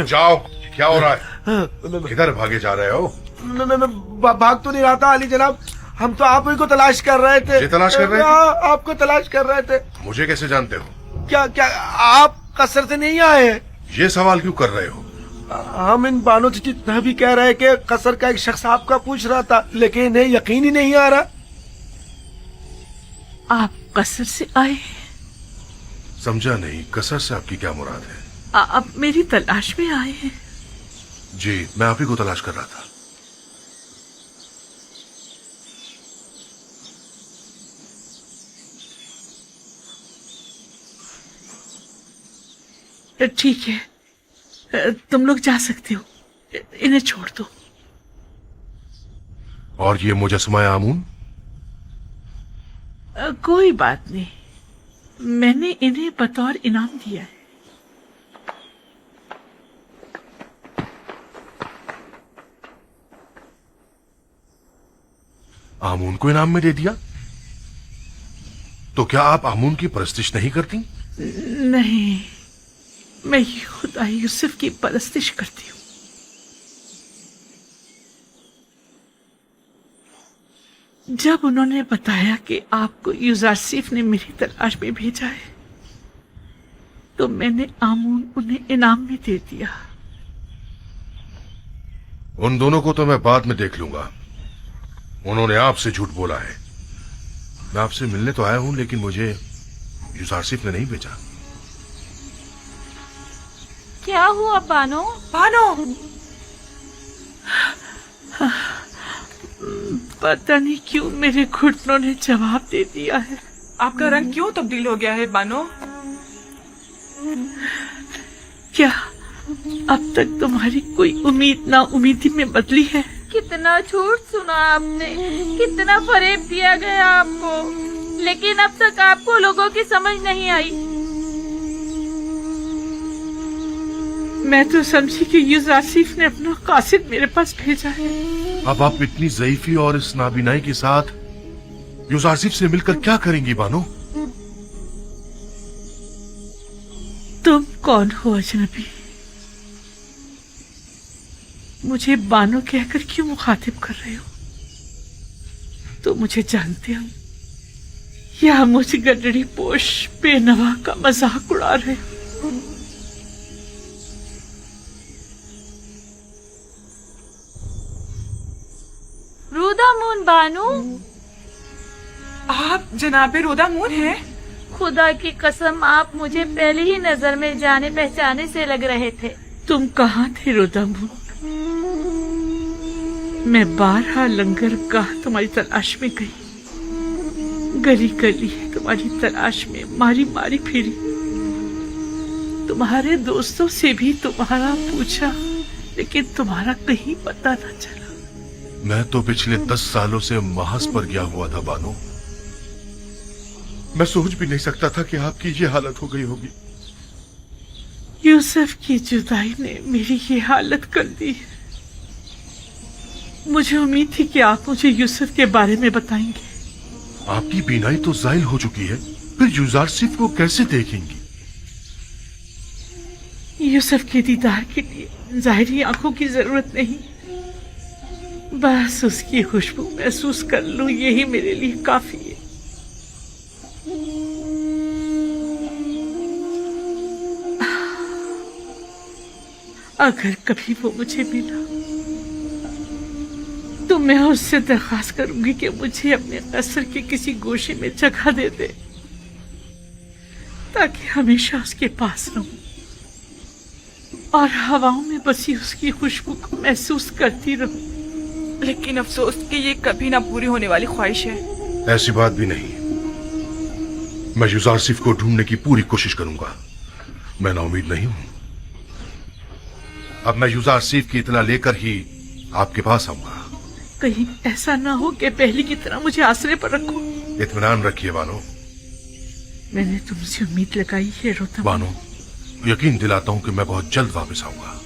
जाओ, क्या हो रहा है? किधर भागे जा रहे हो? मैं भाग तो नहीं रहा था अली जनाब, हम तो आप ही को तलाश कर रहे थे। मुझे तलाश कर रहे थे? आपको तलाश कर रहे थे। मुझे कैसे जानते हो? क्या क्या आप कसर से नहीं आए हैं? ये सवाल क्यों कर रहे हो? हम इन बानों से जितना भी कह रहे हैं कि कसर का एक शख्स आपका पूछ रहा था, लेकिन इन्हें यकीन ही नहीं आ रहा। आप कसर से आए? समझा नहीं, कसर से आपकी क्या मुराद है? आप मेरी तलाश में आए हैं? जी, मैं आप ही को तलाश कर रहा था। ठीक है, तुम लोग जा सकते हो, इन्हें छोड़ दो। और ये मुजस्समा आमून? कोई बात नहीं, मैंने इन्हें बतौर इनाम दिया है। आमून को इनाम में दे दिया? तो क्या आप आमून की परस्तिश नहीं करती? नहीं, मैं खुदा यूसुफ की परस्तिश करती हूँ। जब उन्होंने बताया कि आपको यूजारसीफ ने मेरी तलाश में भेजा है, तो मैंने आमून उन्हें इनाम में दे दिया। उन दोनों को तो मैं बाद में देख लूंगा। उन्होंने आपसे झूठ बोला है। मैं आपसे मिलने तो आया हूं, लेकिन मुझे यूसुफ ने नहीं भेजा। क्या हुआ बानो? बानो, पता नहीं क्यों मेरे घुटनों ने जवाब दे दिया है। आपका रंग क्यों तब्दील हो गया है बानो? क्या अब तक तुम्हारी कोई उम्मीद ना उम्मीदी में बदली है? कितना झूठ सुना आपने, कितना फरेब दिया गया आपको, लेकिन अब तक आपको लोगों की समझ नहीं आई। मैं तो समझी कि यूसुफ ने अपना कासिद मेरे पास भेजा है। अब आप इतनी ज़ईफी और इस नाबीनाई के साथ यूसुफ से मिलकर क्या करेंगी बानो? तुम कौन हो अजनबी? मुझे बानो कहकर क्यों मुखातिब कर रहे हो? तो मुझे जानते हो या मुझे गडरी पोश बेनवा का मजाक उड़ा रहे हो? रूदामून बानो, आप जनाबे रोदामून हैं? खुदा की कसम, आप मुझे पहली ही नजर में जाने पहचाने से लग रहे थे। तुम कहाँ थे रोदामून? मैं बारहा लंगर गाह तुम्हारी तलाश में गई, गली गली तुम्हारी तलाश में मारी मारी फिरी, तुम्हारे दोस्तों से भी तुम्हारा पूछा, लेकिन तुम्हारा कहीं पता न चला। मैं तो पिछले 10 सालों से महज पर गया हुआ था बानो। मैं सोच भी नहीं सकता था कि आपकी ये हालत हो गई होगी। यूसुफ की जुदाई ने मेरी ये हालत कर दी है। मुझे उम्मीद थी कि आप मुझे यूसुफ के बारे में बताएंगे। आपकी बीनाई तो ज़ाइल हो चुकी है, फिर यूसुफ को कैसे देखेंगी? यूसुफ के दीदार के लिए जाहिरी आंखों की जरूरत नहीं, बस उसकी खुशबू महसूस कर लूं, यही मेरे लिए काफी है। अगर कभी वो मुझे मिला तो मैं उससे दरखास्त करूंगी कि मुझे अपने कसर के किसी गोशे में जगह दे दे, ताकि हमेशा उसके पास रहूं और हवाओं में बसी उसकी खुशबू को महसूस करती रहूं। लेकिन अफसोस कि ये कभी ना पूरी होने वाली ख्वाहिश है। ऐसी बात भी नहीं। मैं यूसुफ को ढूंढने की पूरी कोशिश करूंगा। मैं नाउमीद नहीं हूं। अब मैं यूसुफ की इत्तला लेकर ही आपके पास आऊंगा। कहीं ऐसा ना हो कि पहले की तरह मुझे आसरे पर रखो। इत्मीनान रखिए बानो। मैंने तुमसे उम्मीद लगाई है रोता बानो, यकीन दिलाता हूं कि मैं बहुत जल्द वापस आऊंगा।